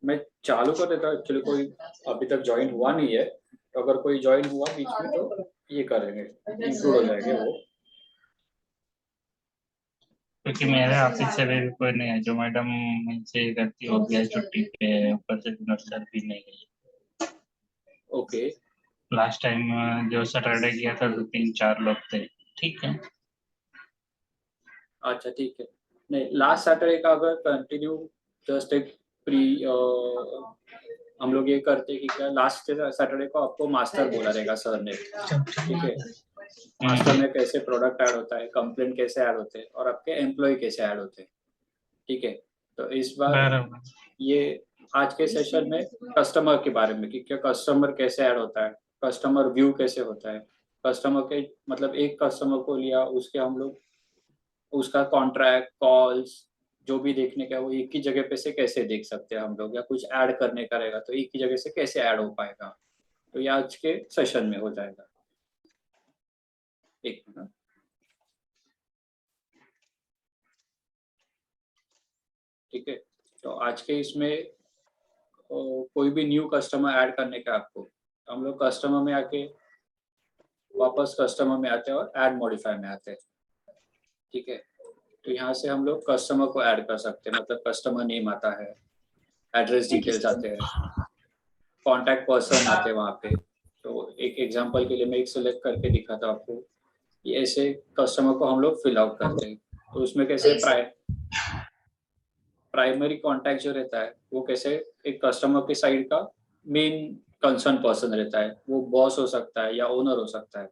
मैं चालू कर देता हूँ। एक्चुअली कोई अभी तक ज्वाइन हुआ नहीं है, तो अगर कोई ज्वाइन हुआ बीच में तो ये करेंगे, इंक्लूड हो जाएंगे वो। क्योंकि मेरे ऑफिस से भी कोई नहीं है, जो मैडम से करती हो गया छुट्टी पे, ऊपर से सर भी नहीं है। ओके। लास्ट टाइम जो सैटरडे किया था तो 3-4 लोग थे। ठीक है। अच्छा ठीक है। नहीं, लास्ट सैटरडे का अगर कंटिन्यू जस्ट एक प्री हम लोग ये करते कि क्या लास्ट सैटरडे को आपको मास्टर बोला रहेगा सर ने। ठीक है। मास्टर में कैसे प्रोडक्ट ऐड होता है, कंप्लेंट कैसे ऐड होते हैं और आपके एम्प्लॉय कैसे ऐड होते हैं। ठीक है। तो इस बार बराबर। ये आज के सेशन में कस्टमर के बारे में कि क्या कस्टमर कैसे ऐड होता है, कस्टमर व्यू कैसे होता है, कस्टमर के मतलब एक कस्टमर को लिया उसके हम लोग उसका कॉन्ट्रैक्ट कॉल्स जो भी देखने का है वो एक ही जगह पे से कैसे देख सकते हैं हम लोग, या कुछ ऐड करने का रहेगा तो एक ही जगह से कैसे ऐड हो पाएगा। तो ये आज के सेशन में हो जाएगा। एक मिनट। ठीक है। तो आज के इसमें कोई भी न्यू कस्टमर ऐड करने का आपको, तो हम लोग कस्टमर में आके वापस कस्टमर में आते हैं और ऐड मॉडिफाई में आते हैं। ठीक है। तो यहाँ से हम लोग कस्टमर को ऐड कर सकते हैं, मतलब कस्टमर नेम आता है, एड्रेस डिटेल्स आते हैं, कॉन्टैक्ट पर्सन आते हैं वहाँ पे। तो एक एग्जांपल के लिए मैं एक सिलेक्ट करके दिखाता हूँ आपको कि ऐसे कस्टमर को हम लोग फिल आउट करते हैं। तो उसमें कैसे प्राइमरी कॉन्टैक्ट जो रहता है वो कैसे एक कस्टमर के साइड का मेन कंसर्न पर्सन रहता है, वो बॉस हो सकता है या ओनर हो सकता है।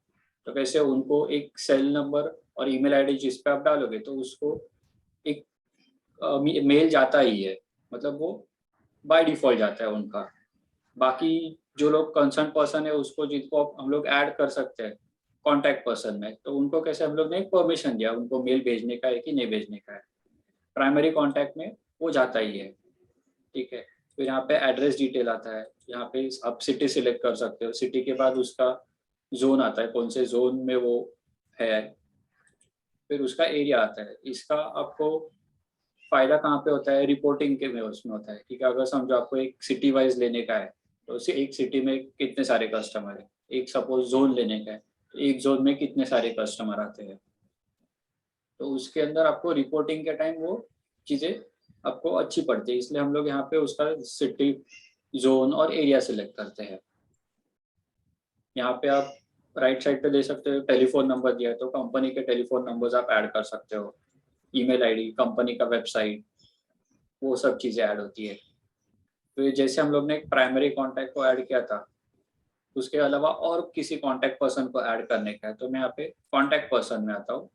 तो कैसे उनको एक सेल नंबर और ईमेल आईडी जिस पे आप डालोगे तो उसको एक मेल जाता ही है, मतलब वो बाय डिफॉल्ट जाता है उनका। बाकी जो लोग कंसर्न पर्सन है उसको जिनको हम लोग ऐड कर सकते हैं कॉन्टैक्ट पर्सन में, तो उनको कैसे हम लोग ने एक परमिशन दिया उनको मेल भेजने का है कि नहीं भेजने का है। प्राइमरी कॉन्टैक्ट में वो जाता ही है। ठीक है। फिर यहाँ पे एड्रेस डिटेल आता है, यहाँ पे आप सिटी सिलेक्ट कर सकते हो, सिटी के बाद उसका जोन आता है कौन से जोन में वो है, फिर उसका एरिया आता है। इसका आपको फायदा कहाँ पे होता है, रिपोर्टिंग के में उसमें होता है। ठीक है। अगर समझो आपको एक सिटी वाइज लेने का है तो उसे एक सिटी में कितने सारे कस्टमर है, एक सपोज जोन लेने का है तो एक जोन में कितने सारे कस्टमर आते हैं। तो उसके अंदर आपको रिपोर्टिंग के टाइम वो चीज़ें आपको अच्छी पड़ती है, इसलिए हम लोग यहाँ पे उसका सिटी जोन और एरिया सिलेक्ट करते हैं। यहाँ पे आप राइट साइड पे दे सकते हो टेलीफोन नंबर दिया है तो कंपनी के टेलीफोन नंबर्स आप ऐड कर सकते हो, ईमेल आईडी, कंपनी का वेबसाइट, वो सब चीज़ें ऐड होती है। तो ये जैसे हम लोग ने एक प्राइमरी कॉन्टैक्ट को ऐड किया था, उसके अलावा और किसी कॉन्टैक्ट पर्सन को ऐड करने का है तो मैं यहाँ पे कॉन्टैक्ट पर्सन में आता हूँ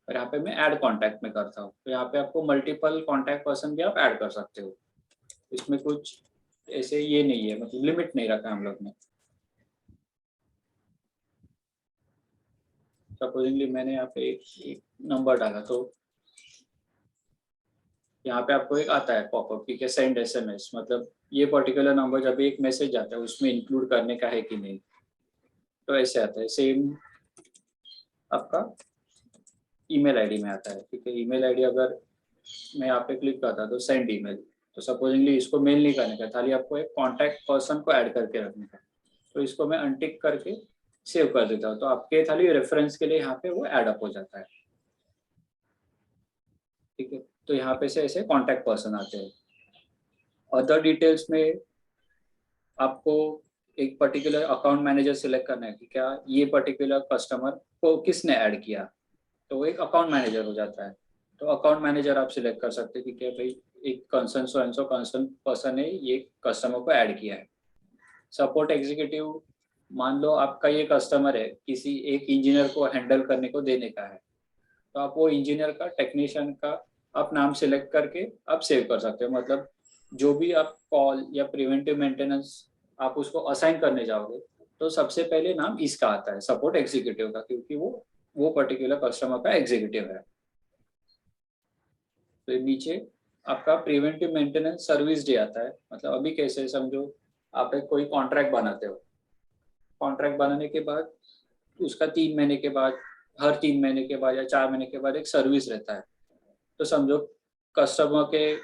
और यहाँ पे मैं ऐड कॉन्टैक्ट में करता हूँ। तो यहाँ पे आपको मल्टीपल कॉन्टैक्ट पर्सन भी आप ऐड कर सकते हो। इसमें कुछ ऐसे ये नहीं है, मतलब लिमिट नहीं रखा हम लोग ने। सपोजिंगली मैंने यहाँ पे एक नंबर डाला तो यहाँ पे आपको एक आता है पॉपअप कि सेंड एसएमएस, मतलब ये पर्टिकुलर नंबर जब एक मैसेज आता है उसमें इंक्लूड करने का है कि नहीं। तो ऐसे आता है। सेम आपका ईमेल आईडी में आता है। ठीक है। ईमेल आईडी अगर मैं यहाँ पे क्लिक करता तो सेंड ईमेल, तो सपोजिंगली इसको मेल नहीं करने का, खाली आपको एक कॉन्टैक्ट पर्सन को ऐड करके रखने का। तो इसको मैं अनटिक करके सेव कर देता हूँ तो आपके खाली रेफरेंस के लिए यहाँ पे वो ऐड अप हो जाता है। ठीक है। तो यहाँ पे से ऐसे कॉन्टैक्ट पर्सन आते हैं। अदर डिटेल्स में आपको एक पर्टिकुलर अकाउंट मैनेजर सिलेक्ट करना है कि क्या ये पर्टिकुलर कस्टमर को किसने ऐड किया, तो वो एक अकाउंट मैनेजर हो जाता है। तो अकाउंट मैनेजर आप सिलेक्ट कर सकते हैं कि क्या भाई एक concern so and so concern person ने ये कस्टमर को ऐड किया है। सपोर्ट एग्जीक्यूटिव, मान लो आपका ये कस्टमर है किसी एक इंजीनियर को हैंडल करने को देने का है, तो आप वो इंजीनियर का टेक्नीशियन का आप नाम सिलेक्ट करके आप सेव कर सकते हो। मतलब जो भी आप कॉल या प्रिवेंटिव मेंटेनेंस आप उसको असाइन करने जाओगे तो सबसे पहले नाम इसका आता है सपोर्ट एग्जीक्यूटिव का, क्योंकि वो पर्टिकुलर कस्टमर का एग्जीक्यूटिव है। तो नीचे आपका प्रिवेंटिव मेंटेनेंस सर्विस डे आता है। मतलब अभी कैसे समझो आप एक कोई कॉन्ट्रैक्ट बनाते हो, कॉन्ट्रैक्ट बनाने के बाद उसका 3 महीने के बाद, हर 3 महीने के बाद या 4 महीने के बाद एक सर्विस रहता है। तो समझो कस्टमर के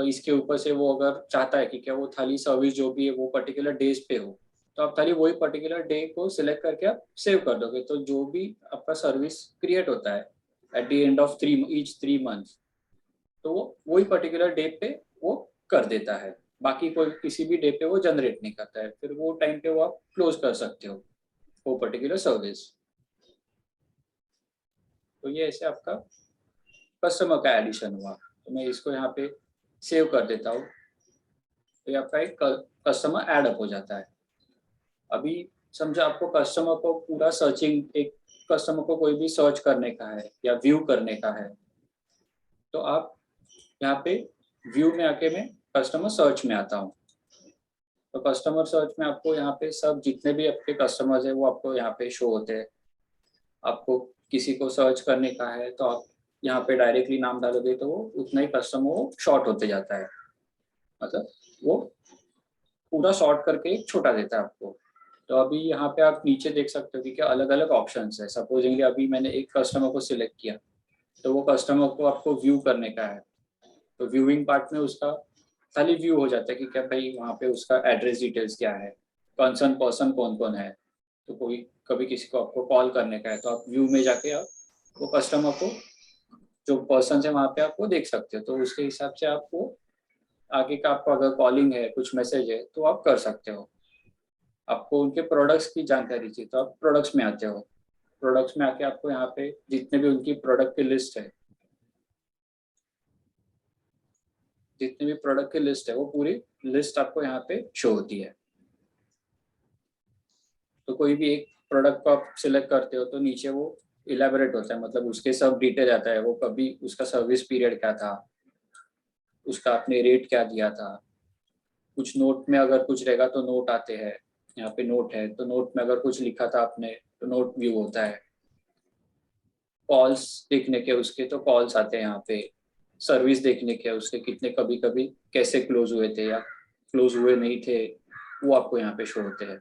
इसके ऊपर से वो अगर चाहता है कि क्या वो थाली सर्विस जो भी है वो पर्टिकुलर डेज पे हो, तो आप खाली वही पर्टिकुलर डे को सिलेक्ट करके आप सेव कर दोगे, तो जो भी आपका सर्विस क्रिएट होता है at the end of each 3 months, तो वो वही पर्टिकुलर डे पे वो कर देता है। बाकी कोई किसी भी डे पे वो जनरेट नहीं करता है, फिर वो टाइम पे वो आप क्लोज कर सकते हो वो पर्टिकुलर सर्विस। तो ये ऐसे आपका कस्टमर का एडिशन हुआ। तो मैं इसको यहाँ पे सेव कर देता हूँ, तो ये आपका एक कस्टमर ऐड अप हो जाता है। अभी समझो आपको कस्टमर को पूरा सर्चिंग, एक कस्टमर को कोई भी सर्च करने का है या व्यू करने का है, तो आप यहाँ पे व्यू में आके मैं कस्टमर सर्च में आता हूँ। तो कस्टमर सर्च में आपको यहाँ पे सब जितने भी आपके कस्टमर्स है वो आपको यहाँ पे शो होते हैं। आपको किसी को सर्च करने का है तो आप यहाँ पे डायरेक्टली नाम डालोगे तो वो उतना ही कस्टमर वो शॉर्ट होते जाता है, मतलब वो पूरा शॉर्ट करके एक छोटा देता है आपको। तो अभी यहाँ पे आप नीचे देख सकते हो कि क्या अलग अलग ऑप्शंस है। सपोजिंगली अभी मैंने एक कस्टमर को सिलेक्ट किया, तो वो कस्टमर को आपको व्यू करने का है, तो व्यूइंग पार्ट में उसका खाली व्यू हो जाता है कि क्या भाई वहाँ पे उसका एड्रेस डिटेल्स क्या है, कंसर्न पर्सन कौन कौन है। तो कोई कभी किसी को आपको कॉल करने का है तो आप व्यू में जाके आप वो कस्टमर को जो पर्सन है वहाँ पे आप वो देख सकते हो, तो उसके हिसाब से आपको आगे का आपको अगर कॉलिंग है कुछ मैसेज है तो आप कर सकते हो। आपको उनके प्रोडक्ट्स की जानकारी चाहिए तो आप प्रोडक्ट्स में आते हो। प्रोडक्ट्स में आके आपको यहाँ पे जितने भी उनकी प्रोडक्ट की लिस्ट है, जितने भी प्रोडक्ट की लिस्ट है वो पूरी लिस्ट आपको यहाँ पे शो होती है। तो कोई भी एक प्रोडक्ट को आप सिलेक्ट करते हो तो नीचे वो इलेबोरेट होता है, मतलब उसके सब डिटेल आता है, वो कभी उसका सर्विस पीरियड क्या था, उसका आपने रेट क्या दिया था। कुछ नोट में अगर कुछ रहेगा तो नोट आते हैं, यहाँ पे नोट है तो नोट में अगर कुछ लिखा था आपने तो नोट व्यू होता है। कॉल्स देखने के उसके तो कॉल्स आते हैं यहाँ पे। सर्विस देखने के उसके कितने कभी कभी कैसे क्लोज हुए थे या क्लोज हुए नहीं थे, वो आपको यहाँ पे शो होते हैं।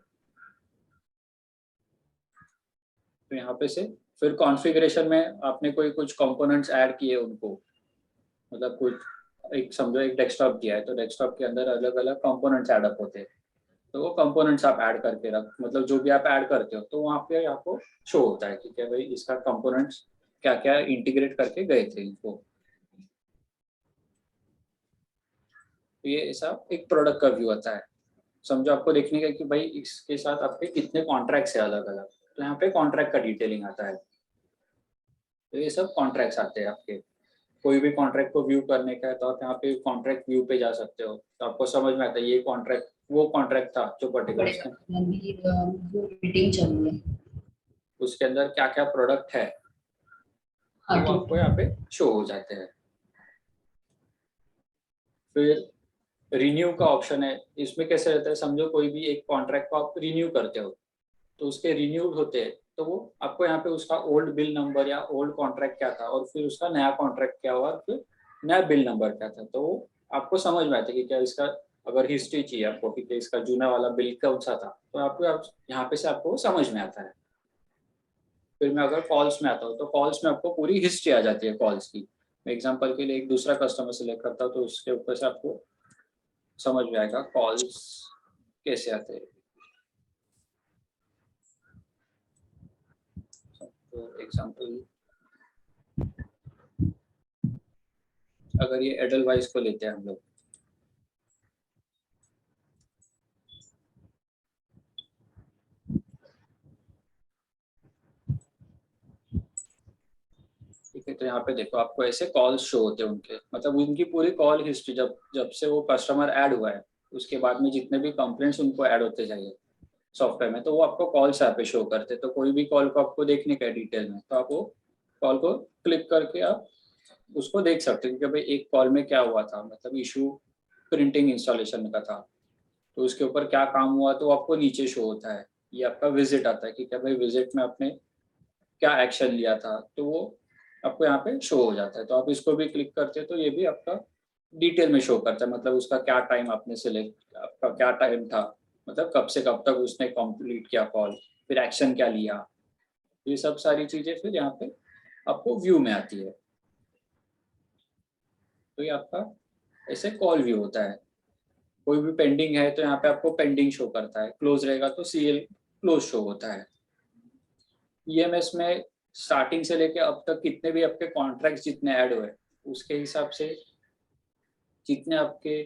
तो यहाँ पे से फिर कॉन्फ़िगरेशन में आपने कोई कुछ कंपोनेंट्स ऐड किए उनको, मतलब कुछ एक समझो एक डेस्कटॉप दिया है तो डेस्कटॉप के अंदर अलग अलग कंपोनेंट्स ऐड अप होते हैं, तो वो कंपोनेंट्स आप ऐड करके रख, मतलब जो भी आप ऐड करते हो तो वहाँ पे आपको शो होता है कि क्या भाई इसका कंपोनेंट्स क्या क्या इंटीग्रेट करके गए थे इनको। तो ये ऐसा एक प्रोडक्ट का व्यू आता है। समझो आपको देखने का कि भाई इसके साथ आपके कितने कॉन्ट्रैक्ट्स है अलग अलग, तो यहाँ पे कॉन्ट्रैक्ट का डिटेलिंग आता है। तो ये सब कॉन्ट्रैक्ट्स आते हैं आपके। कोई भी कॉन्ट्रैक्ट को व्यू करने का है तो आप यहाँ पे कॉन्ट्रैक्ट व्यू पे जा सकते हो, तो आपको समझ में आता है ये कॉन्ट्रैक्ट वो कॉन्ट्रैक्ट था जो पर्टिकुलर मीटिंग चल रही है, उसके अंदर क्या क्या प्रोडक्ट है हाँ वो आपको ठीक यहाँ है। पे शो हो जाते हैं। फिर रिन्यू का ऑप्शन है। इसमें कैसे रहता है, समझो कोई भी एक कॉन्ट्रैक्ट को आप रिन्यू करते हो तो उसके रिन्यूड होते हैं तो वो आपको यहाँ पे उसका ओल्ड बिल नंबर या ओल्ड कॉन्ट्रैक्ट क्या था और फिर उसका नया कॉन्ट्रैक्ट क्या हुआ और फिर नया बिल नंबर क्या था, तो वो आपको समझ में आता है कि क्या इसका अगर हिस्ट्री चाहिए आपको कि क्या इसका जूना वाला बिल कौन सा था, तो आपको यहाँ पे से आपको समझ में आता है। फिर मैं अगर कॉल्स में आता हूँ तो कॉल्स में आपको पूरी हिस्ट्री आ जाती है कॉल्स की। मैं एग्जाम्पल के लिए एक दूसरा कस्टमर सेलेक्ट करता हूँ तो उसके ऊपर से आपको समझ में आएगा कॉल्स कैसे आते हैं। तो एग्जाम्पल अगर ये एडलवाइस को लेते हैं हम लोग, ठीक है, तो यहाँ पे देखो आपको ऐसे कॉल्स शो होते हैं उनके, मतलब उनकी पूरी कॉल हिस्ट्री जब जब से वो कस्टमर ऐड हुआ है उसके बाद में जितने भी कंप्लेंट्स उनको ऐड होते जाइए सॉफ्टवेयर में, तो वो आपको कॉल्स यहाँ पे शो करते हैं। तो कोई भी कॉल को आपको देखने का है डिटेल में तो आप वो कॉल को क्लिक करके आप उसको देख सकते हैं कि भाई एक कॉल में क्या हुआ था, मतलब इशू प्रिंटिंग इंस्टॉलेशन का था तो उसके ऊपर क्या काम हुआ तो आपको नीचे शो होता है। ये आपका विजिट आता है कि क्या भाई विजिट में आपने क्या एक्शन लिया था, तो वो आपको यहाँ पे शो हो जाता है। तो आप इसको भी क्लिक करते हैं तो ये भी आपका डिटेल में शो करता है, मतलब उसका क्या टाइम आपने सिलेक्ट, आपका क्या टाइम था, मतलब कब से कब तक उसने कंप्लीट किया कॉल, फिर एक्शन क्या लिया, ये सब सारी चीजें फिर यहाँ पे आपको व्यू में आती है। तो ये आपका ऐसे कॉल व्यू होता है। कोई भी पेंडिंग है तो यहाँ पे आपको पेंडिंग शो करता है, क्लोज रहेगा तो सीएल क्लोज शो होता है। ईएमएस में स्टार्टिंग से लेके अब तक कितने भी आपके कॉन्ट्रैक्ट जितने ऐड हुए उसके हिसाब से जितने आपके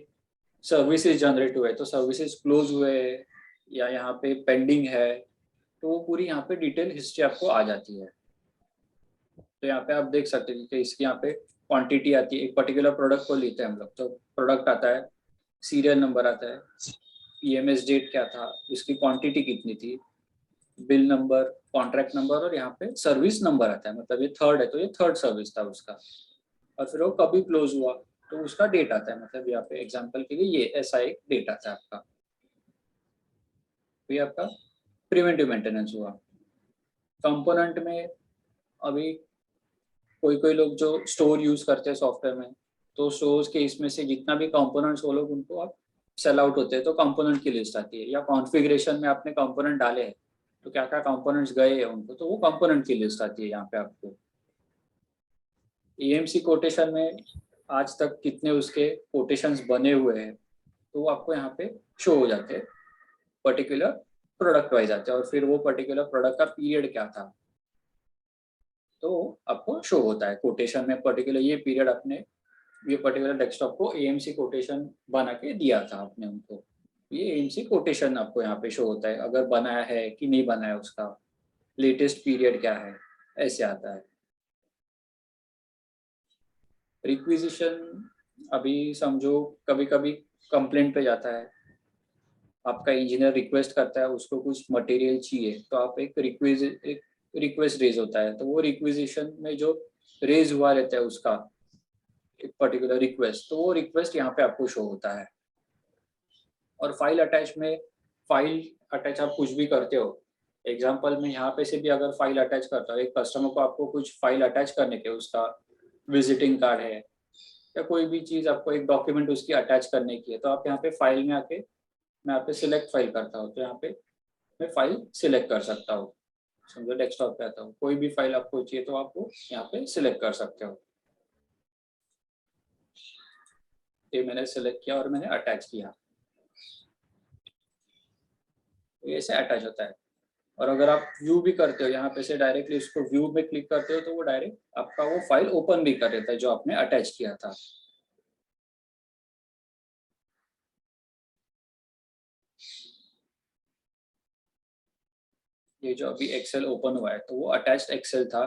सर्विसेज जनरेट हुए, तो सर्विसेज क्लोज हुए या यहाँ पे पेंडिंग है, तो वो पूरी यहाँ पे डिटेल हिस्ट्री आपको आ जाती है। तो यहाँ पे आप देख सकते हैं कि इसकी यहाँ पे क्वांटिटी आती है, एक पर्टिकुलर प्रोडक्ट को लेते हैं हम लोग, तो प्रोडक्ट आता है, सीरियल नंबर आता है, ईएमएस डेट क्या था, उसकी क्वांटिटी कितनी थी, बिल नंबर, कॉन्ट्रैक्ट नंबर, और यहाँ पे सर्विस नंबर आता है, मतलब ये थर्ड है तो ये थर्ड सर्विस था उसका, और फिर वो कभी क्लोज हुआ तो उसका डेट आता है, मतलब यहाँ पे एग्जांपल के लिए ये ऐसा एक डेट आता है आपका। तो ये आपका प्रिवेंटिव मेंटेनेंस हुआ। कंपोनेंट में अभी कोई कोई लोग जो स्टोर यूज करते हैं सॉफ्टवेयर में, तो स्टोर्स के इसमें से जितना भी कंपोनेंट्स वो लोग उनको आप सेल आउट होते हैं तो कंपोनेंट की लिस्ट आती है, या कॉन्फ़िगरेशन में आपने कंपोनेंट डाले हैं तो क्या क्या कंपोनेंट्स गए हैं उनको, तो वो कंपोनेंट की लिस्ट आती है यहाँ पे आपको। ईएमसी कोटेशन में आज तक कितने उसके कोटेशंस बने हुए हैं तो वो आपको यहाँ पे शो हो जाते हैं, पर्टिकुलर प्रोडक्ट वाइज आते हैं, और फिर वो पर्टिकुलर प्रोडक्ट का पीरियड क्या था तो आपको शो होता है कोटेशन में, पर्टिकुलर ये पीरियड अपने ये पर्टिकुलर डेस्कटॉप को एएमसी कोटेशन बना के दिया था आपने उनको, ये एएमसी कोटेशन आपको यहाँ पे शो होता है, अगर बनाया है कि नहीं बनाया, उसका लेटेस्ट पीरियड क्या है, ऐसे आता है। रिक्विजिशन, अभी समझो कभी कभी कंप्लेंट पे जाता है, आपका इंजीनियर रिक्वेस्ट करता है उसको कुछ मटेरियल चाहिए, तो आप एक रिक्वेस्ट रेज होता है, तो वो रिक्विजिशन में जो रेज हुआ रहता है उसका एक पर्टिकुलर रिक्वेस्ट, तो वो रिक्वेस्ट यहाँ पे आपको शो होता है। और फाइल अटैच में, फाइल अटैच आप कुछ भी करते हो, एग्जांपल में यहाँ पे से भी अगर फाइल अटैच करता हूँ, एक कस्टमर को आपको कुछ फाइल अटैच करने के, उसका विजिटिंग कार्ड है या कोई भी चीज़ आपको एक डॉक्यूमेंट उसकी अटैच करने की है, तो आप यहाँ पे फाइल में आके, मैं यहाँ पे सिलेक्ट फाइल करता हूँ, तो यहाँ पे मैं फाइल सिलेक्ट कर सकता हूँ। समझो डेस्कटॉप पे आता हूँ, कोई भी फाइल आपको चाहिए तो आप वो यहाँ पे सिलेक्ट कर सकते हो। ये मैंने सिलेक्ट किया और मैंने अटैच किया, तो ये ऐसे अटैच होता है। और अगर आप व्यू भी करते हो, यहाँ पे से डायरेक्टली इसको व्यू में क्लिक करते हो तो वो डायरेक्ट आपका वो फाइल ओपन भी कर देता है जो आपने अटैच किया था। ये जो अभी एक्सेल ओपन हुआ है तो वो अटैच्ड एक्सेल था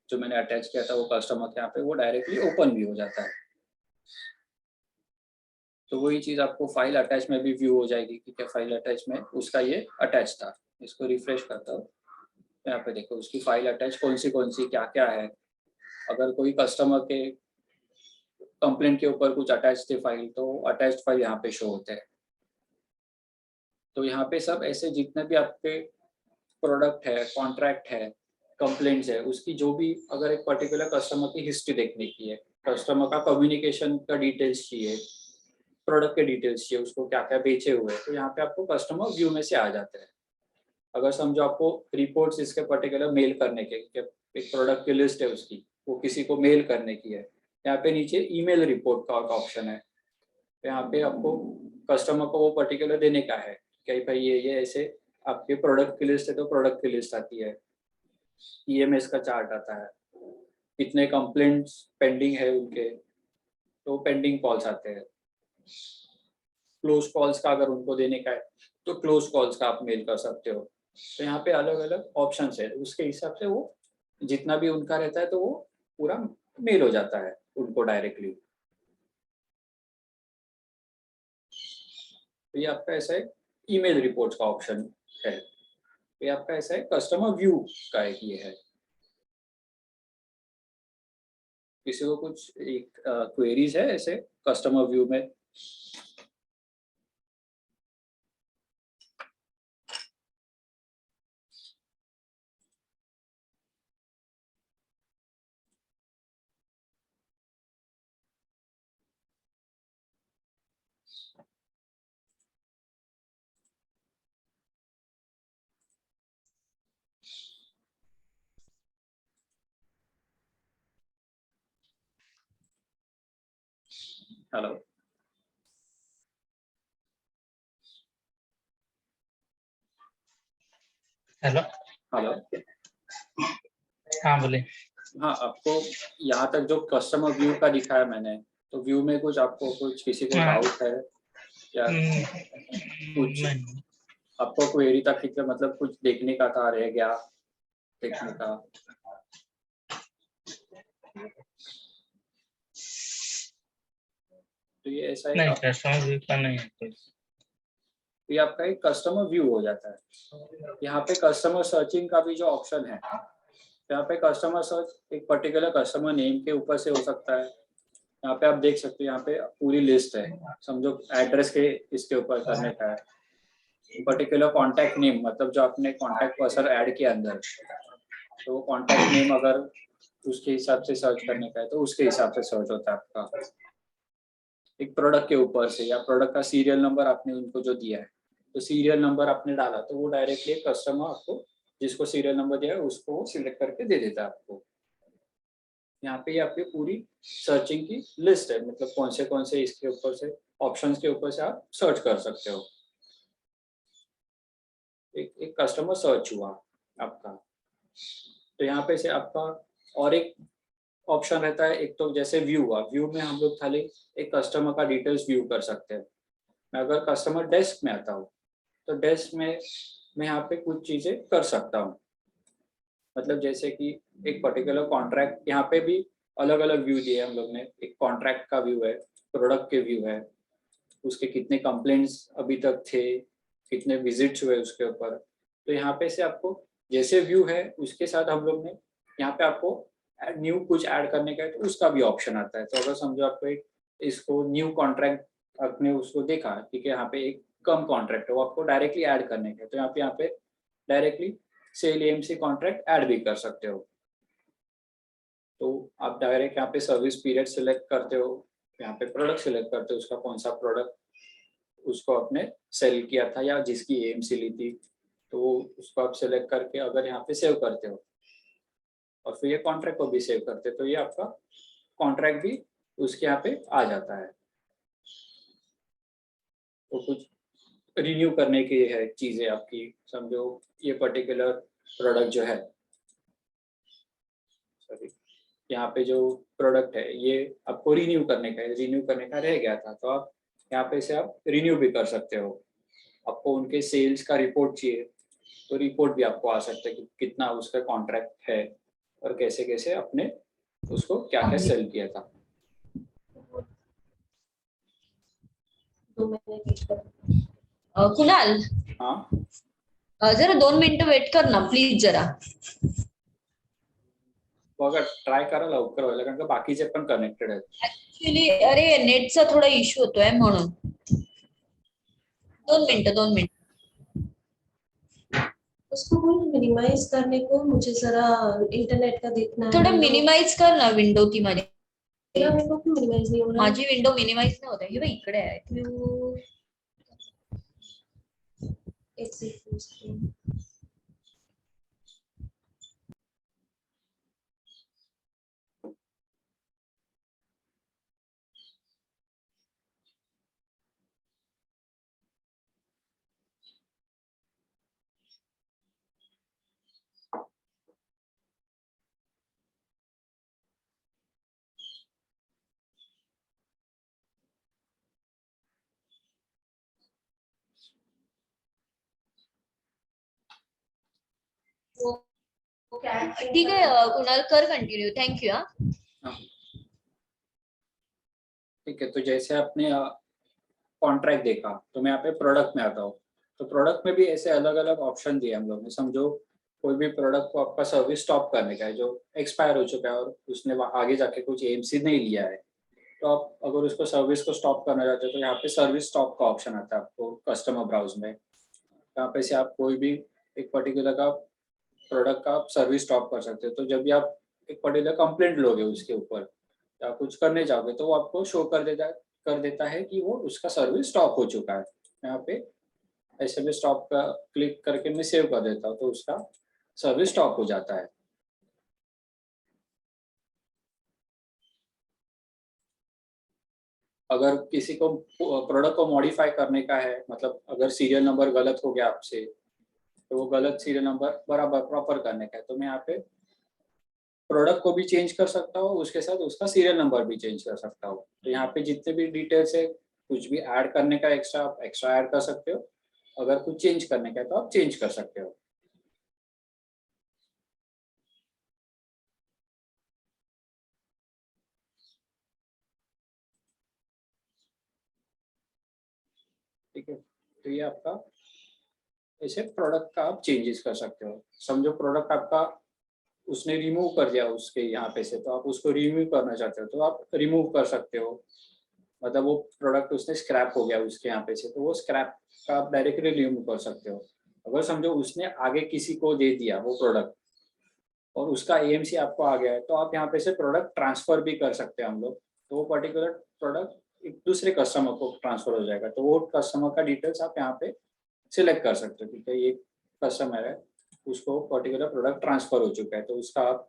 जो मैंने अटैच किया था, वो कस्टमर के यहाँ पे वो डायरेक्टली ओपन भी हो जाता है। तो वही चीज आपको फाइल अटैच में भी व्यू हो जाएगी कि क्या फाइल अटैच में उसका ये अटैच था। इसको रिफ्रेश करता हूँ, यहाँ पे देखो उसकी फाइल अटैच कौन सी क्या क्या है। अगर कोई कस्टमर के कंप्लेंट के ऊपर कुछ अटैच थे फाइल, तो अटैच्ड फाइल यहाँ पे शो होते हैं। तो यहाँ पे सब ऐसे जितने भी आपके प्रोडक्ट है, कॉन्ट्रैक्ट है, कंप्लेंट्स है, उसकी जो भी अगर एक पर्टिकुलर कस्टमर की हिस्ट्री देखने की है, कस्टमर का कम्युनिकेशन का डिटेल्स चाहिए, प्रोडक्ट के डिटेल्स चाहिए, उसको क्या क्या बेचे हुए, तो यहाँ पे आपको कस्टमर व्यू में से आ जाते हैं। अगर समझो आपको रिपोर्ट्स इसके पर्टिकुलर मेल करने के, एक प्रोडक्ट की लिस्ट है उसकी, वो किसी को मेल करने की है, यहाँ पे नीचे ईमेल रिपोर्ट का ऑप्शन है, तो यहाँ पे आपको कस्टमर को वो पर्टिकुलर देने का है कि भाई ये ऐसे आपके प्रोडक्ट की लिस्ट है तो प्रोडक्ट की लिस्ट आती है, ईएमएस का चार्ट आता है, कितने कंप्लेंट्स पेंडिंग है उनके, तो पेंडिंग कॉल्स आते हैं, क्लोज कॉल्स का अगर उनको देने का है तो क्लोज कॉल्स का आप मेल कर सकते हो। तो यहाँ पे अलग अलग ऑप्शन है, उसके हिसाब से वो जितना भी उनका रहता है तो वो पूरा मेल हो जाता है उनको डायरेक्टली। तो ये आपका ऐसा है ईमेल रिपोर्ट्स का ऑप्शन है, ये आपका ऐसा है कस्टमर व्यू का एक ये है। किसी को कुछ एक क्वेरीज है ऐसे कस्टमर व्यू में? हेलो। हेलो। हेलो। हाँ बोले। हाँ, आपको यहाँ तक जो कस्टमर व्यू का दिखाया मैंने, तो व्यू में कुछ आपको कुछ किसी को हाँ। डाउट है या कुछ नहीं। आपको क्वेरी तक ठीक है, मतलब कुछ देखने का था, रह गया देखने का? तो ये ऐसा एक नहीं, कस्टमर व्यू का नहीं है कोई। ये आपका एक कस्टमर व्यू हो जाता है। यहाँ पे कस्टमर सर्चिंग का भी जो ऑप्शन है, यहाँ पे कस्टमर सर्च एक पर्टिकुलर कस्टमर नेम के ऊपर से हो सकता है। यहाँ पे आप देख सकते हो, यहाँ पे पूरी लिस्ट है, समझो एड्रेस के इसके ऊपर करने का है। पर्टिकुलर कॉन्टैक्ट नेम, मतलब जो आपने कॉन्टैक्ट पर्सन ऐड किया अंदर, तो वो कॉन्टैक्ट नेम अगर उसके हिसाब से सर्च करने का है तो उसके हिसाब से सर्च होता है आपका। एक प्रोडक्ट के ऊपर से या प्रोडक्ट का सीरियल नंबर आपने उनको जो दिया है, तो सीरियल नंबर आपने डाला तो वो डायरेक्टली कस्टमर आपको जिसको सीरियल नंबर दिया है उसको सिलेक्ट करके दे देता है आपको। यहाँ पे ये आपकी पूरी सर्चिंग की लिस्ट है, मतलब कौन से इसके ऊपर से ऑप्शंस के ऊपर से आप सर्च कर सकते हो। एक कस्टमर सर्च हुआ आपका। तो यहाँ पे से आपका और एक ऑप्शन रहता है, एक तो जैसे व्यू हुआ, व्यू में हम लोग खाली एक कस्टमर का डिटेल्स व्यू कर सकते हैं। मैं अगर कस्टमर डेस्क में आता हूँ तो डेस्क में मैं यहाँ पे कुछ चीजें कर सकता हूँ, मतलब जैसे कि एक पर्टिकुलर कॉन्ट्रैक्ट, यहाँ पे भी अलग अलग व्यू दिए हम लोग ने। एक कॉन्ट्रैक्ट का व्यू है, प्रोडक्ट के व्यू है, उसके कितने कंप्लेंट्स अभी तक थे, कितने विजिट्स हुए उसके ऊपर। तो यहाँ पे से आपको जैसे व्यू है उसके साथ हम लोग ने यहाँ पे आपको न्यू कुछ ऐड करने का है तो उसका भी ऑप्शन आता है। तो अगर समझो आपको एक इसको न्यू कॉन्ट्रैक्ट आपने उसको देखा, ठीक है, यहाँ पे एक कम कॉन्ट्रैक्ट है वो आपको डायरेक्टली ऐड करने का है, तो यहाँ पे directly sell AMC contract add भी कर सकते हो। तो आप डायरेक्ट यहाँ पे सर्विस पीरियड सिलेक्ट करते हो, यहाँ पे प्रोडक्ट सिलेक्ट करते हो, उसका कौन सा प्रोडक्ट उसको आपने सेल किया था या जिसकी एएमसी ली थी, तो उसको आप सिलेक्ट करके अगर यहाँ पे सेव करते हो और फिर ये कॉन्ट्रैक्ट को भी सेव करते हो, तो ये आपका कॉन्ट्रैक्ट भी उसके यहाँ पे आ जाता है। तो कुछ रिन्यू करने की है चीजें आपकी, समझो ये पर्टिकुलर प्रोडक्ट जो है, सॉरी, यहाँ पे जो प्रोडक्ट है ये आपको रिन्यू करने का है, रिन्यू करने का रह गया था, तो आप यहाँ पे से आप रिन्यू भी कर सकते हो। आपको उनके सेल्स का रिपोर्ट चाहिए तो रिपोर्ट भी आपको आ सकता है कि कितना उसका कॉन्ट्रैक्ट है और कैसे कैसे अपने उसको क्या क्या सेल किया था। कुणाल, हाँ, जरा 2 मिनिटं वेट कर ना प्लीज जरा. बघा ट्राय करा लवकर व्हायला, कारण का बाकीचे पण कनेक्टेड आहेत. ऍक्च्युली अरे नेटचा थोडा इश्यू होतोय म्हणून. 2 मिनिटं. उसको बोल मिनिमाइज करने को, मुझे जरा इंटरनेट का देखना है. थोडं मिनिमाइज कर ना विंडो ती माझी. मेरा विंडो क्यों मिनिमाइज नहीं हो रहा है? माझी विंडो मिनिमाइज नाही होत आहे. हे बघ इकडे आहे. एक सेकंड. ठीक आहे कुणाल कर कंटिन्यू. थँक्यू. हाँ, ठीक है। तो जैसे आपने कॉन्ट्रैक्ट देखा, तो मैं यहाँ पे प्रोडक्ट में आता हूँ। तो प्रोडक्ट में भी ऐसे अलग अलग ऑप्शन दिए हम लोग ने। समझो कोई भी प्रोडक्ट को आपका सर्विस स्टॉप करने का है जो एक्सपायर हो चुका है और उसने आगे जाके कुछ एएमसी नहीं लिया है, तो आप अगर उसको सर्विस को स्टॉप करना चाहते हो तो यहाँ पे सर्विस स्टॉप का ऑप्शन आता है आपको कस्टमर ब्राउज में। यहाँ पे से आप कोई भी एक पर्टिकुलर का प्रोडक्ट का सर्विस स्टॉप कर सकते हो। तो जब भी आप एक पर्टिकुलर कंप्लेंट लोगे उसके ऊपर या कुछ करने जाओगे तो वो आपको शो कर देता है कि वो उसका सर्विस स्टॉप हो चुका है। यहाँ पे ऐसे भी स्टॉप का क्लिक करके मैं सेव कर देता हूँ तो उसका सर्विस स्टॉप हो जाता है। अगर किसी को प्रोडक्ट को मॉडिफाई करने का है, मतलब अगर सीरियल नंबर गलत हो गया आपसे तो वो गलत सीरियल नंबर बराबर प्रॉपर करने का है, तो मैं यहाँ पे प्रोडक्ट को भी चेंज कर सकता हूँ, उसके साथ उसका सीरियल नंबर भी चेंज कर सकता हूँ। तो यहाँ पे जितने भी डिटेल्स है, कुछ भी ऐड करने का एक्स्ट्रा आप एक्स्ट्रा ऐड कर सकते हो, अगर कुछ चेंज करने का है तो आप चेंज कर सकते हो। ठीक है, तो ये आपका ऐसे प्रोडक्ट का आप चेंजेस कर सकते हो। समझो प्रोडक्ट आपका उसने रिमूव कर दिया उसके यहाँ पे से, तो आप उसको रिमूव करना चाहते हो तो आप रिमूव कर सकते हो। मतलब वो प्रोडक्ट उसने स्क्रैप हो गया उसके यहाँ पे से, तो वो स्क्रैप का आप डायरेक्टली रिमूव कर सकते हो। अगर समझो उसने आगे किसी को दे दिया वो प्रोडक्ट और उसका एएमसी आपको आ गया है, तो आप यहाँ पे से प्रोडक्ट ट्रांसफर भी कर सकते हैं हम लोग। तो वो पर्टिकुलर प्रोडक्ट एक दूसरे कस्टमर को ट्रांसफर हो जाएगा, तो वो कस्टमर का डिटेल्स आप यहाँ पे सिलेक्ट कर सकते हो कि ये कस्टमर है, उसको पर्टिकुलर प्रोडक्ट ट्रांसफर हो चुका है, तो उसका आप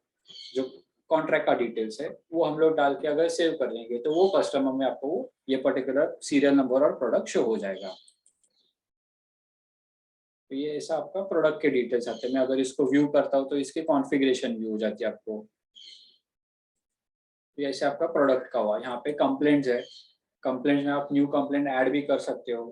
जो कॉन्ट्रैक्ट का डिटेल्स है वो हम लोग डाल के अगर सेव कर देंगे तो वो कस्टमर में आपको ये पर्टिकुलर सीरियल नंबर और प्रोडक्ट शो हो जाएगा। तो ये ऐसा आपका प्रोडक्ट के डिटेल्स आते हैं। मैं अगर इसको व्यू करता हूँ तो इसकी कॉन्फ़िगरेशन व्यू हो जाती है आपको। तो ऐसे आपका प्रोडक्ट का हुआ। यहाँ पे कंप्लेंट्स है, कंप्लेंट में आप न्यू कंप्लेंट ऐड भी कर सकते हो।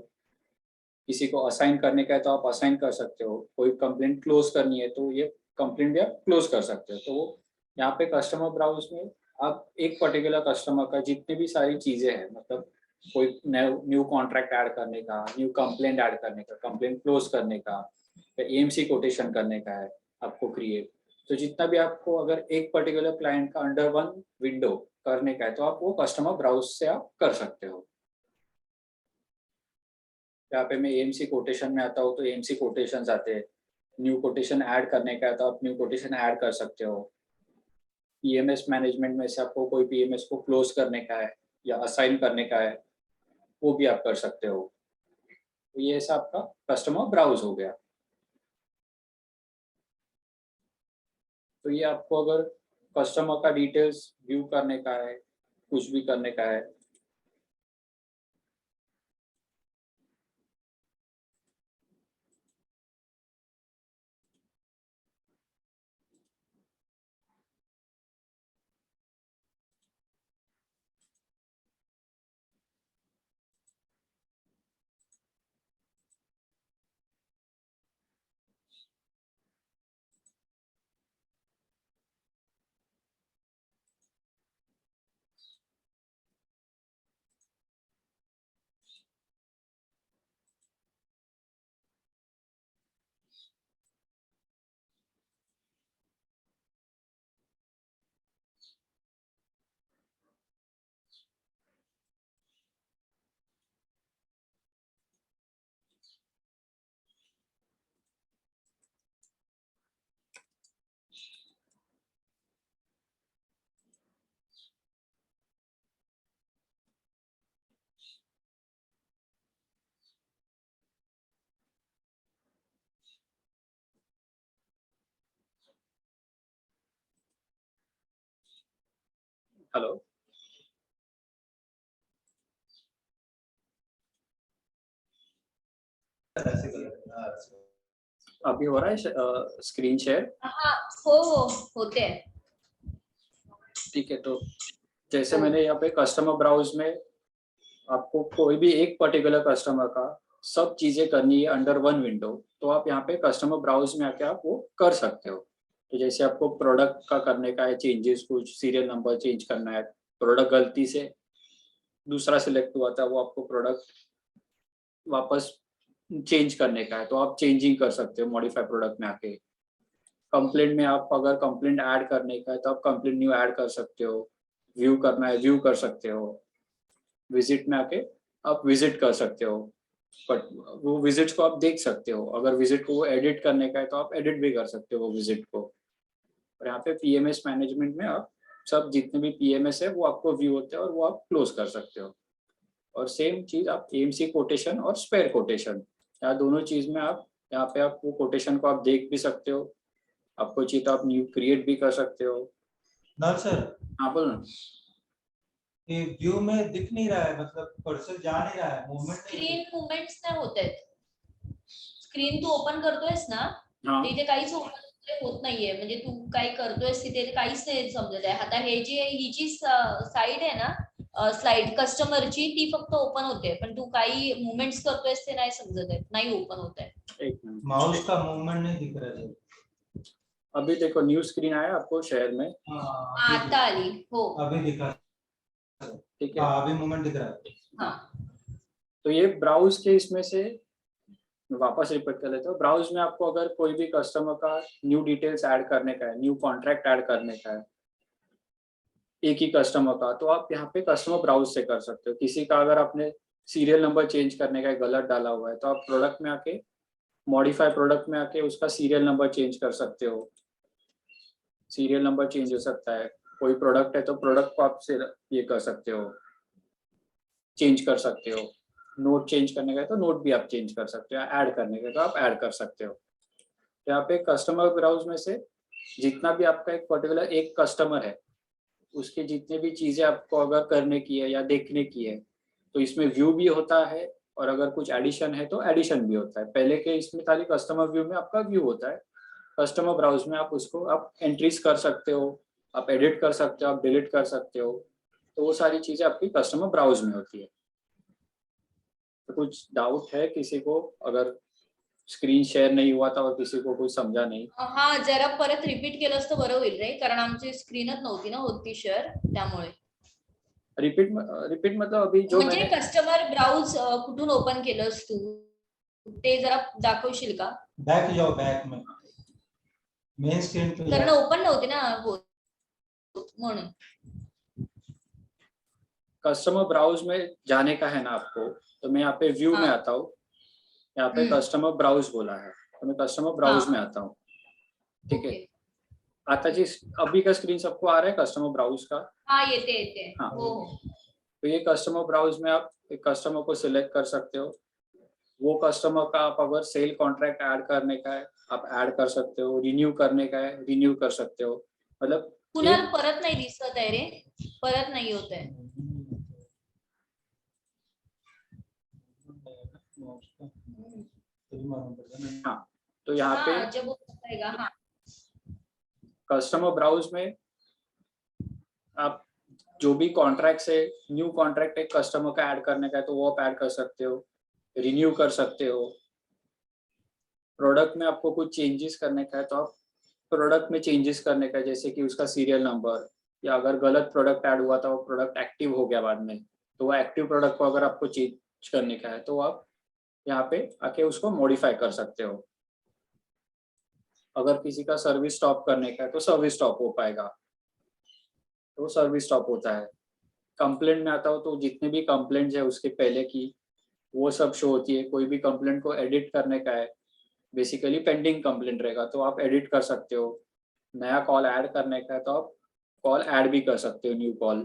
किसी को असाइन करने का है तो आप असाइन कर सकते हो। कोई कंप्लेंट क्लोज करनी है तो ये कंप्लेंट भी आप क्लोज कर सकते हो। तो वो यहाँ पे कस्टमर ब्राउज में आप एक पर्टिकुलर कस्टमर का जितने भी सारी चीजें हैं, मतलब कोई न्यू कॉन्ट्रैक्ट ऐड करने का, न्यू कंप्लेंट ऐड करने का, कंप्लेंट क्लोज करने का, एएमसी कोटेशन करने का है आपको क्रिएट, तो जितना भी आपको अगर एक पर्टिकुलर क्लाइंट का अंडर वन विंडो करने का है तो आप वो कस्टमर ब्राउज से आप कर सकते हो। यहाँ पे मैं एएमसी कोटेशन में आता हूँ तो एएमसी कोटेशन आते हैं। न्यू कोटेशन ऐड करने का है तो आप न्यू कोटेशन ऐड कर सकते हो। पीएमएस मैनेजमेंट में से आपको कोई पीएमएस को क्लोज करने का है या असाइन करने का है, वो भी आप कर सकते हो। तो ये ऐसा आपका कस्टमर ब्राउज हो गया। तो ये आपको अगर कस्टमर का डिटेल्स व्यू करने का है, कुछ भी करने का है, हेलो अभी हो रहा है स्क्रीन शेयर? हाँ हो होते हैं। ठीक है, तो जैसे मैंने यहाँ पे कस्टमर ब्राउज में आपको कोई भी एक पर्टिकुलर कस्टमर का सब चीजें करनी है अंडर वन विंडो, तो आप यहाँ पे कस्टमर ब्राउज में आके आप वो कर सकते हो। तो जैसे आपको प्रोडक्ट का करने का है चेंजेस, कुछ सीरियल नंबर चेंज करना है, प्रोडक्ट गलती से दूसरा सिलेक्ट हुआ था, वो आपको प्रोडक्ट वापस चेंज करने का है तो आप चेंजिंग कर सकते हो मॉडिफाई प्रोडक्ट में आके। कंप्लेंट में आप अगर कंप्लेंट ऐड करने का है तो आप कंप्लेंट न्यू ऐड कर सकते हो। व्यू करना है व्यू कर सकते हो। विजिट में आके आप विजिट कर सकते हो, बट वो विजिट को आप देख सकते हो। अगर विजिट को एडिट करने का है तो आप एडिट भी कर सकते हो वो विजिट को। और यहाँ पे पीएमएस मैनेजमेंट में आप सब जितने भी पीएमएस है वो आपको व्यू होते हैं और वो आप क्लोज कर सकते हो। और सेम चीज आप एएमसी कोटेशन और स्पेयर कोटेशन, यहाँ दोनों चीज में आप यहाँ पे आप वो कोटेशन को आप देख भी सकते हो। आपको चाहिए तो आप न्यू क्रिएट भी कर सकते हो। ना सर, हाँ बोलो ना। ये व्यू में दिख नहीं रहा है, मतलब कर्सर जा नहीं रहा है, मूवमेंट स्क्रीन मूवमेंट्स नाही होत आहेत। स्क्रीन तू ओपन करतोयस ना हाँ तिथे काहीच open होत नाहीये म्हणजे तू काय करतोयस तिथे काहीच नाही समजत आहे आता हे जी ही जी साईड आहे ना स्लाइड कस्टमरची ती फक्त ओपन होते पण तू काही मुवमेंट्स करतोयस ते नाही समजत आहे नहीं ओपन होत है एक मिनट माउस का मूवमेंट नहीं दिख रहा है सर। अभी देखो न्यू स्क्रीन आया आपको शेयर में हाँ, आता आली हो अभी दिखा। ठीक है हाँ, अभी मूवमेंट दिख रहा है। हाँ तो ये ब्राउज के इसमें से मैं वापस रिपीट कर लेता हूँ ब्राउज में आपको अगर कोई भी कस्टमर का न्यू डिटेल्स ऐड करने का है न्यू कॉन्ट्रैक्ट ऐड करने का है एक ही कस्टमर का तो आप यहाँ पे कस्टमर ब्राउज से कर सकते हो किसी का अगर आपने सीरियल नंबर चेंज करने का गलत डाला हुआ है तो आप प्रोडक्ट में आके मॉडिफाई प्रोडक्ट में आके उसका सीरियल नंबर चेंज कर सकते हो सीरियल नंबर चेंज हो सकता है कोई प्रोडक्ट है तो प्रोडक्ट को आप से ये कर सकते हो चेंज कर सकते हो नोट चेंज करने का है तो नोट भी आप चेंज कर सकते हो ऐड करने का तो आप ऐड कर सकते हो यहाँ पे कस्टमर ब्राउज में से जितना भी आपका एक पर्टिकुलर एक कस्टमर है उसके जितने भी चीजें आपको अगर करने की है या देखने की है तो इसमें व्यू भी होता है और अगर कुछ एडिशन है तो एडिशन भी होता है पहले के इसमें खाली कस्टमर व्यू में आपका व्यू होता है कस्टमर ब्राउज में आप उसको आप एंट्रीज कर सकते हो आप एडिट कर सकते हो आप डिलीट कर सकते हो तो वो सारी चीजें आपकी कस्टमर ब्राउज में होती है तो कुछ डाउट है किसी को अगर स्क्रीन शेअर नाही हुआ था और किसी को कुछ समझा नहीं हा जरा परत रिपीट केलंस तर बरं होईल रे कारण आमची स्क्रीनच नव्हती ना होती शेअर त्यामुळे रिपीट रिपीट मतलब अभी जो म्हणजे मैंने कस्टमर ब्राउज कुठून ओपन केलंस तू ते जरा दाखवशील का बैक जाओ बैक में मेन स्क्रीन पे कारण जाओ। ओपन नव्हती ना होत म्हणून कस्टमर ब्राउज में जाने का है ना आपको तो मैं यहाँ पे व्यू में हाँ। आता हूँ यहाँ पे हम्म। कस्टमर ब्राउज बोला है तो मैं कस्टमर ब्राउज हाँ। में आता हूँ ठीक है ओके आता जी अभी का स्क्रीन सबको आ रहा है कस्टमर ब्राउज का हा येते येते हाँ। हो हो तो ये कस्टमर ब्राउज में आप एक कस्टमर को सिलेक्ट कर सकते हो वो कस्टमर का आप अगर सेल कॉन्ट्रैक्ट ऐड करने का है आप ऐड कर सकते हो रिन्यू करने का है रिन्यू कर सकते हो मतलब कुणाल परत नाही दिसत आहे रे परत नाही होत आहे हाँ तो यहाँ पे हाँ जब वो बताएगा हाँ कस्टमर ब्राउज में आप जो भी कॉन्ट्रैक्ट है न्यू कॉन्ट्रैक्ट एक कस्टमर का ऐड करने का है तो वो आप ऐड कर सकते हो रिन्यू कर सकते हो प्रोडक्ट में आपको कुछ चेंजेस करने का है तो आप प्रोडक्ट में चेंजेस करने का है जैसे कि उसका सीरियल नंबर या अगर गलत प्रोडक्ट ऐड हुआ था वो प्रोडक्ट एक्टिव हो गया बाद में तो वो एक्टिव प्रोडक्ट को अगर आपको चेंज करने का है तो आप यहाँ पे आके उसको मॉडिफाई कर सकते हो अगर किसी का सर्विस स्टॉप करने का है तो सर्विस स्टॉप हो पाएगा तो सर्विस स्टॉप होता है कंप्लेंट में आता हो तो जितने भी कंप्लेंट्स है उसके पहले की वो सब शो होती है कोई भी कंप्लेंट को एडिट करने का है बेसिकली पेंडिंग कंप्लेंट रहेगा तो आप एडिट कर सकते हो नया कॉल ऐड करने का है तो आप कॉल ऐड भी कर सकते हो न्यू कॉल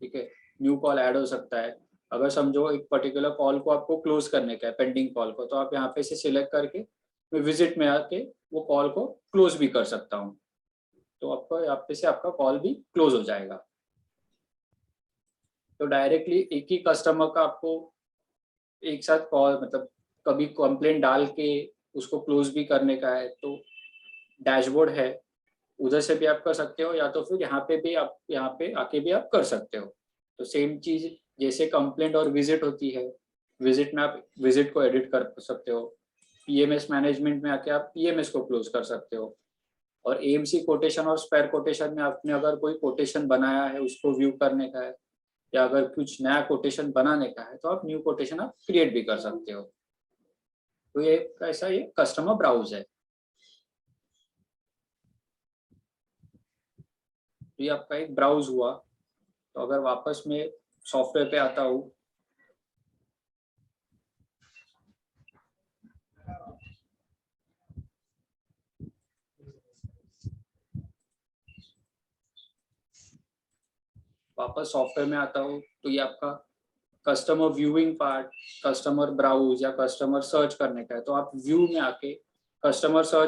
ठीक है न्यू कॉल ऐड हो सकता है अगर समझो एक पर्टिकुलर कॉल को आपको क्लोज करने का है पेंडिंग कॉल को तो आप यहाँ पे से सिलेक्ट करके मैं विजिट में आके वो कॉल को क्लोज भी कर सकता हूँ तो आपको यहाँ पे से आपका कॉल भी क्लोज हो जाएगा तो डायरेक्टली एक ही कस्टमर का आपको एक साथ कॉल मतलब कभी कंप्लेंट डाल के उसको क्लोज भी करने का है तो डैशबोर्ड है उधर से भी आप कर सकते हो या तो फिर यहाँ पे भी आप यहाँ पे आके भी आप कर सकते हो तो सेम चीज जैसे कंप्लेंट और विजिट होती है विजिट में आप विजिट को एडिट कर सकते हो पीएमएस मैनेजमेंट में आके आप पीएमएस को क्लोज कर सकते हो और एएमसी कोटेशन और स्पेयर कोटेशन में आपने अगर कोई कोटेशन बनाया है उसको व्यू करने का है या अगर कुछ नया कोटेशन बनाने का है तो आप न्यू कोटेशन आप क्रिएट भी कर सकते हो तो ये ऐसा ये कस्टमर ब्राउज है ये आपका एक ब्राउज हुआ तो अगर वापस में सॉफ्टवेयर पे आता हूँ वापस सॉफ्टवेयर में आता हूँ तो ये आपका customer viewing part customer browse या कस्टमर सर्च करने का है तो आप व्यू में आके कस्टमर सर्च